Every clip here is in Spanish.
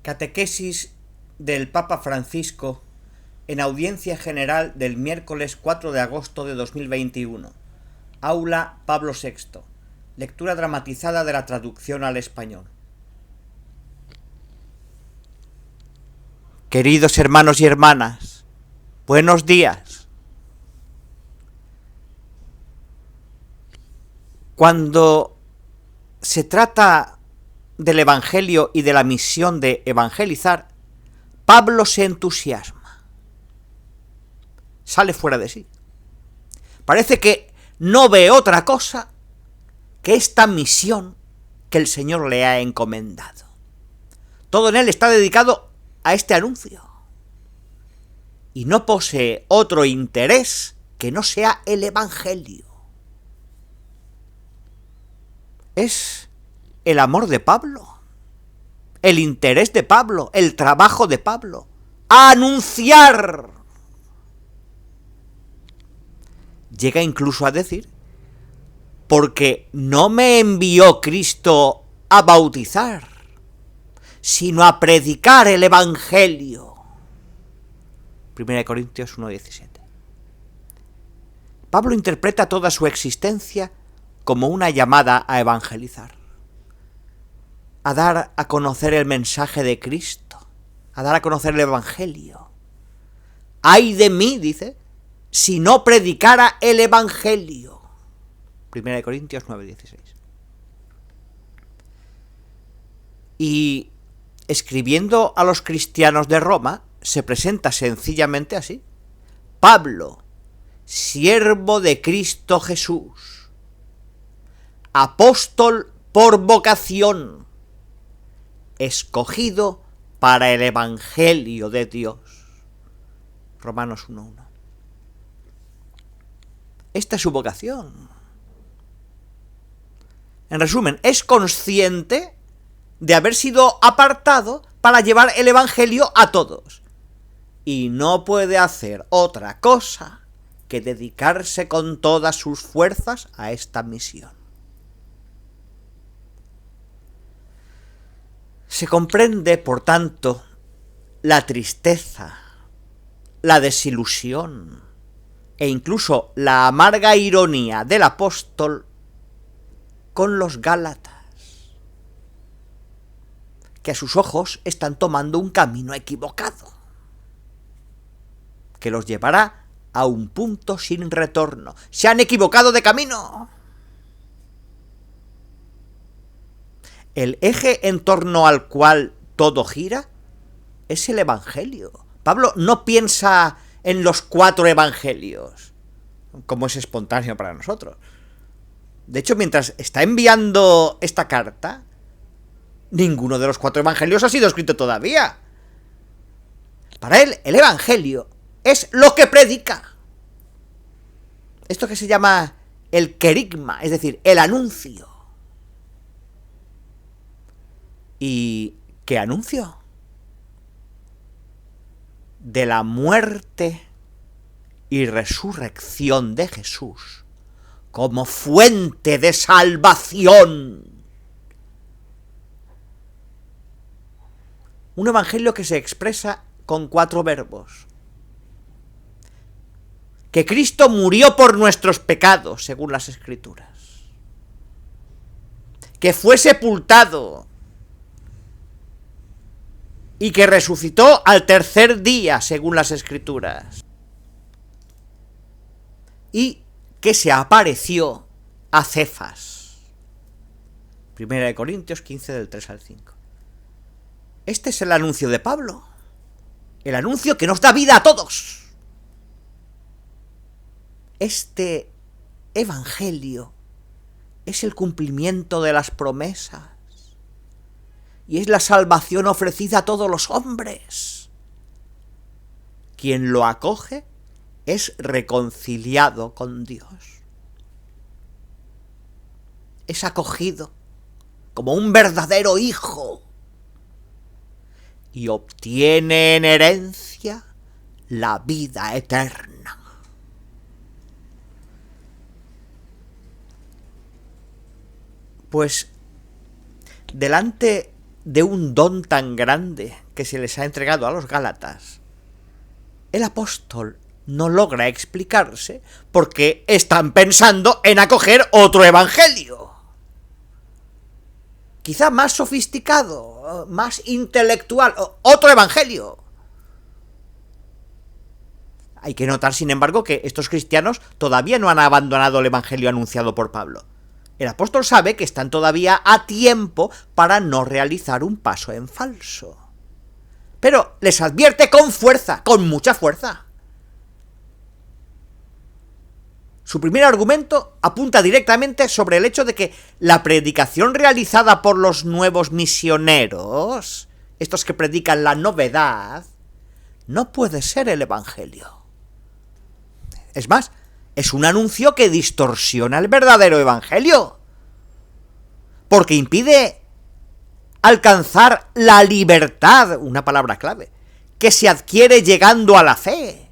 Catequesis del Papa Francisco en audiencia general del miércoles 4 de agosto de 2021. Aula Pablo VI. Lectura dramatizada de la traducción al español. Queridos hermanos y hermanas, buenos días. Cuando se trata del Evangelio y de la misión de evangelizar, Pablo se entusiasma, sale fuera de sí. Parece que no ve otra cosa que esta misión que el Señor le ha encomendado. Todo en él está dedicado a este anuncio y no posee otro interés que no sea el Evangelio. Es el amor de Pablo, el interés de Pablo, el trabajo de Pablo, a anunciar. Llega incluso a decir, porque no me envió Cristo a bautizar, sino a predicar el Evangelio. 1 Corintios 1:17. Pablo interpreta toda su existencia como una llamada a evangelizar, a dar a conocer el mensaje de Cristo, a dar a conocer el Evangelio. ¡Ay de mí!, dice, si no predicara el Evangelio. 1 Corintios 9:16. Y escribiendo a los cristianos de Roma, se presenta sencillamente así: Pablo, siervo de Cristo Jesús, apóstol por vocación, escogido para el Evangelio de Dios. Romanos 1:1. Esta es su vocación. En resumen, es consciente de haber sido apartado para llevar el Evangelio a todos. Y no puede hacer otra cosa que dedicarse con todas sus fuerzas a esta misión. Se comprende, por tanto, la tristeza, la desilusión e incluso la amarga ironía del apóstol con los gálatas, que a sus ojos están tomando un camino equivocado, que los llevará a un punto sin retorno. ¡Se han equivocado de camino! El eje en torno al cual todo gira es el Evangelio. Pablo no piensa en los 4 evangelios, como es espontáneo para nosotros. De hecho, mientras está enviando esta carta, ninguno de los 4 evangelios ha sido escrito todavía. Para él, el Evangelio es lo que predica. Esto que se llama el querigma, es decir, el anuncio. ¿Y qué anuncio? De la muerte y resurrección de Jesús como fuente de salvación. Un evangelio que se expresa con 4 verbos. Que Cristo murió por nuestros pecados, según las Escrituras. Que fue sepultado y que resucitó al 3er día, según las Escrituras. Y que se apareció a Cefas. 1 Corintios 15, del 3 al 5. Este es el anuncio de Pablo. El anuncio que nos da vida a todos. Este Evangelio es el cumplimiento de las promesas. Y es la salvación ofrecida a todos los hombres. Quien lo acoge es reconciliado con Dios. Es acogido como un verdadero hijo y obtiene en herencia la vida eterna. Pues delante de un don tan grande que se les ha entregado a los Gálatas, el apóstol no logra explicarse por qué están pensando en acoger otro evangelio. Quizá más sofisticado, más intelectual, otro evangelio. Hay que notar, sin embargo, que estos cristianos todavía no han abandonado el evangelio anunciado por Pablo. El apóstol sabe que están todavía a tiempo para no realizar un paso en falso. Pero les advierte con fuerza, con mucha fuerza. Su primer argumento apunta directamente sobre el hecho de que la predicación realizada por los nuevos misioneros, estos que predican la novedad, no puede ser el evangelio. Es más, es un anuncio que distorsiona el verdadero evangelio, porque impide alcanzar la libertad, una palabra clave, que se adquiere llegando a la fe.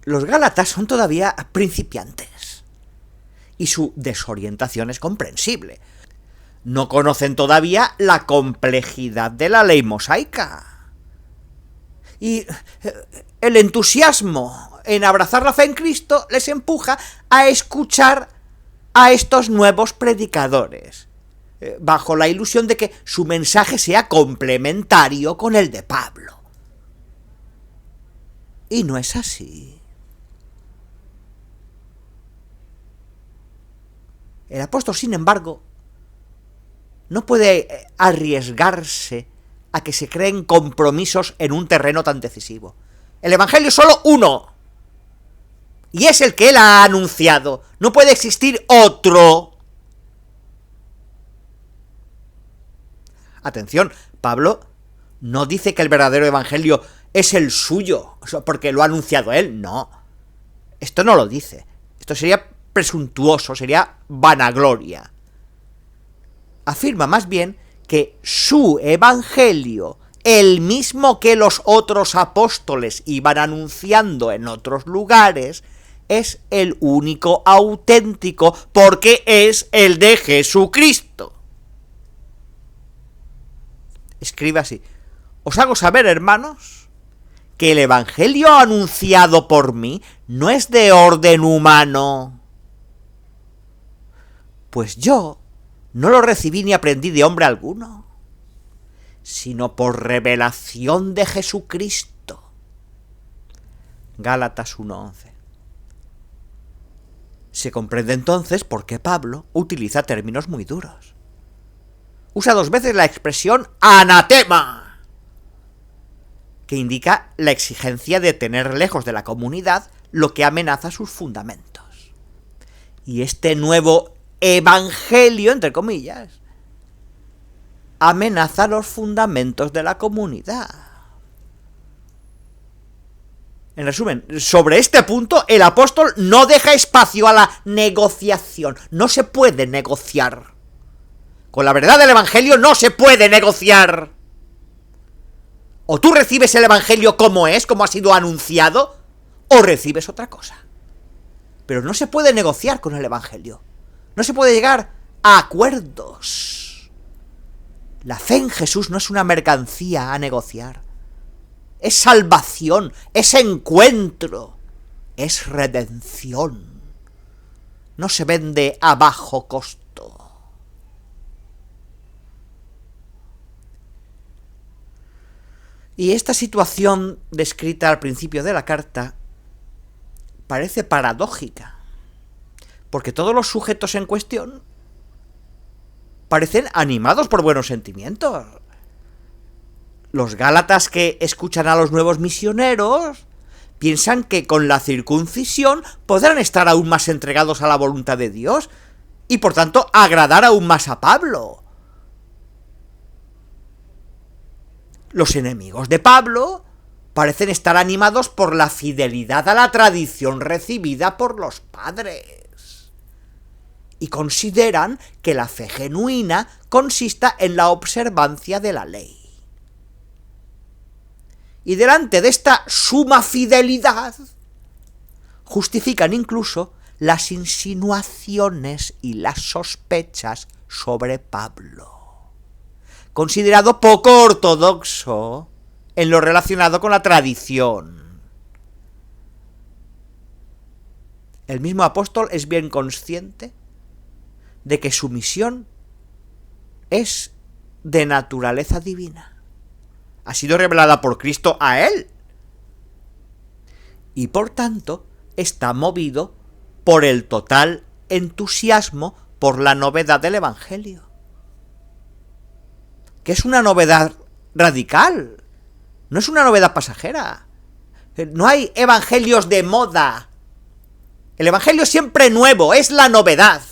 Los gálatas son todavía principiantes, y su desorientación es comprensible. No conocen todavía la complejidad de la ley mosaica. Y el entusiasmo en abrazar la fe en Cristo les empuja a escuchar a estos nuevos predicadores, bajo la ilusión de que su mensaje sea complementario con el de Pablo. Y no es así. El apóstol, sin embargo, no puede arriesgarse a que se creen compromisos en un terreno tan decisivo. El evangelio es solo uno, y es el que él ha anunciado. No puede existir otro. Atención, Pablo no dice que el verdadero evangelio es el suyo, porque lo ha anunciado él. No, esto no lo dice. Esto sería presuntuoso, sería vanagloria. Afirma más bien que su evangelio, el mismo que los otros apóstoles iban anunciando en otros lugares, es el único auténtico, porque es el de Jesucristo. Escribe así: os hago saber, hermanos, que el evangelio anunciado por mí no es de orden humano, pues yo no lo recibí ni aprendí de hombre alguno, sino por revelación de Jesucristo. Gálatas 1:11. Se comprende entonces por qué Pablo utiliza términos muy duros. Usa 2 veces la expresión anatema, que indica la exigencia de tener lejos de la comunidad lo que amenaza sus fundamentos. Y este nuevo evangelio, entre comillas, amenaza los fundamentos de la comunidad. En resumen, sobre este punto el apóstol no deja espacio a la negociación. No se puede negociar. Con la verdad del evangelio no se puede negociar. O tú recibes el evangelio como es, como ha sido anunciado, o recibes otra cosa. Pero no se puede negociar con el evangelio. No se puede llegar a acuerdos. La fe en Jesús no es una mercancía a negociar. Es salvación, es encuentro, es redención. No se vende a bajo costo. Y esta situación descrita al principio de la carta parece paradójica, porque todos los sujetos en cuestión parecen animados por buenos sentimientos. Los gálatas que escuchan a los nuevos misioneros piensan que con la circuncisión podrán estar aún más entregados a la voluntad de Dios y por tanto agradar aún más a Pablo. Los enemigos de Pablo parecen estar animados por la fidelidad a la tradición recibida por los padres y consideran que la fe genuina consista en la observancia de la ley. Y delante de esta suma fidelidad, justifican incluso las insinuaciones y las sospechas sobre Pablo, considerado poco ortodoxo en lo relacionado con la tradición. El mismo apóstol es bien consciente de que su misión es de naturaleza divina. Ha sido revelada por Cristo a él. Y por tanto, está movido por el total entusiasmo por la novedad del Evangelio. Que es una novedad radical. No es una novedad pasajera. No hay evangelios de moda. El Evangelio es siempre nuevo, es la novedad.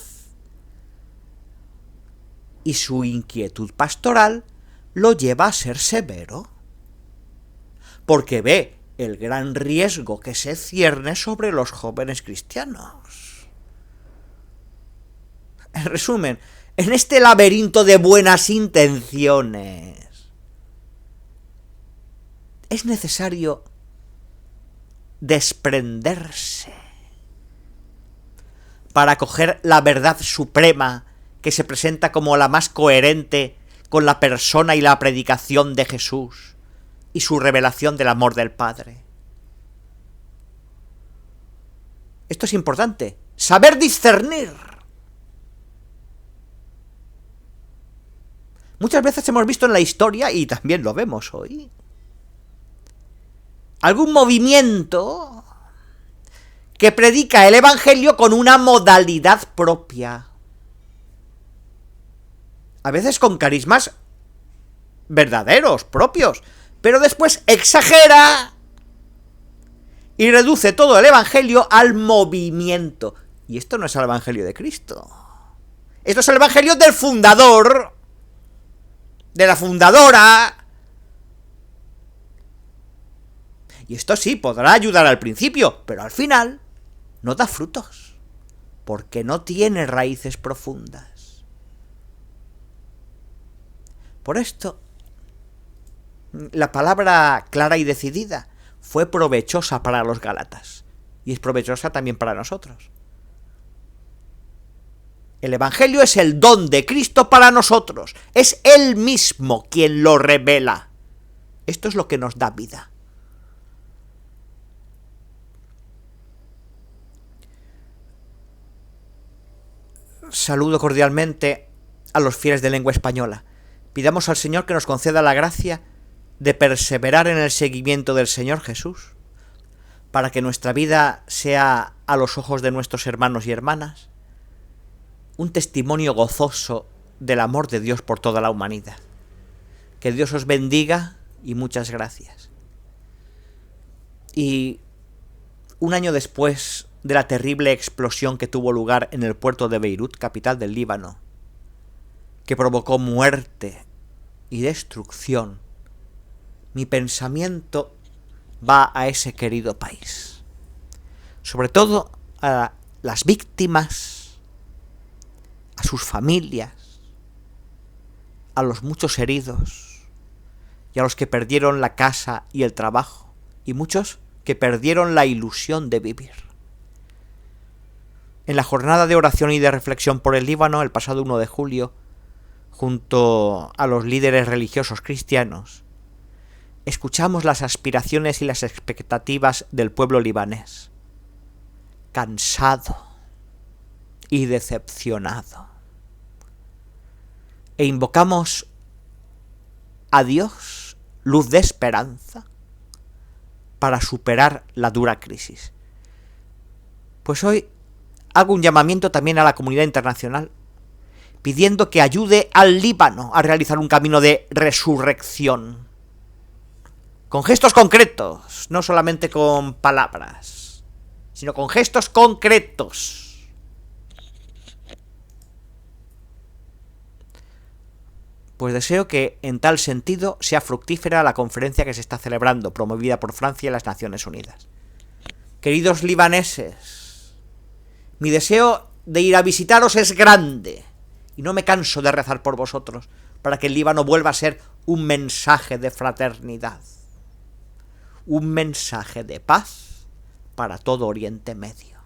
Y su inquietud pastoral lo lleva a ser severo, porque ve el gran riesgo que se cierne sobre los jóvenes cristianos. En resumen, en este laberinto de buenas intenciones, es necesario desprenderse para coger la verdad suprema que se presenta como la más coherente con la persona y la predicación de Jesús y su revelación del amor del Padre. Esto es importante, saber discernir. Muchas veces hemos visto en la historia, y también lo vemos hoy, algún movimiento que predica el Evangelio con una modalidad propia. A veces con carismas verdaderos, propios, pero después exagera y reduce todo el Evangelio al movimiento. Y esto no es el Evangelio de Cristo. Esto es el Evangelio del fundador, de la fundadora. Y esto sí, podrá ayudar al principio, pero al final no da frutos, porque no tiene raíces profundas. Por esto, la palabra clara y decidida fue provechosa para los gálatas, y es provechosa también para nosotros. El Evangelio es el don de Cristo para nosotros, es Él mismo quien lo revela. Esto es lo que nos da vida. Saludo cordialmente a los fieles de lengua española. Pidamos al Señor que nos conceda la gracia de perseverar en el seguimiento del Señor Jesús, para que nuestra vida sea, a los ojos de nuestros hermanos y hermanas, un testimonio gozoso del amor de Dios por toda la humanidad. Que Dios os bendiga y muchas gracias. Y un año después de la terrible explosión que tuvo lugar en el puerto de Beirut, capital del Líbano, que provocó muerte y destrucción, mi pensamiento va a ese querido país. Sobre todo a las víctimas, a sus familias, a los muchos heridos y a los que perdieron la casa y el trabajo, y muchos que perdieron la ilusión de vivir. En la jornada de oración y de reflexión por el Líbano, el pasado 1 de julio, junto a los líderes religiosos cristianos, escuchamos las aspiraciones y las expectativas del pueblo libanés, cansado y decepcionado. E invocamos a Dios, luz de esperanza, para superar la dura crisis. Pues hoy hago un llamamiento también a la comunidad internacional, pidiendo que ayude al Líbano a realizar un camino de resurrección, con gestos concretos, no solamente con palabras, sino con gestos concretos. Pues deseo que en tal sentido sea fructífera la conferencia que se está celebrando, promovida por Francia y las Naciones Unidas. Queridos libaneses, mi deseo de ir a visitaros es grande, y no me canso de rezar por vosotros, para que el Líbano vuelva a ser un mensaje de fraternidad, un mensaje de paz para todo Oriente Medio.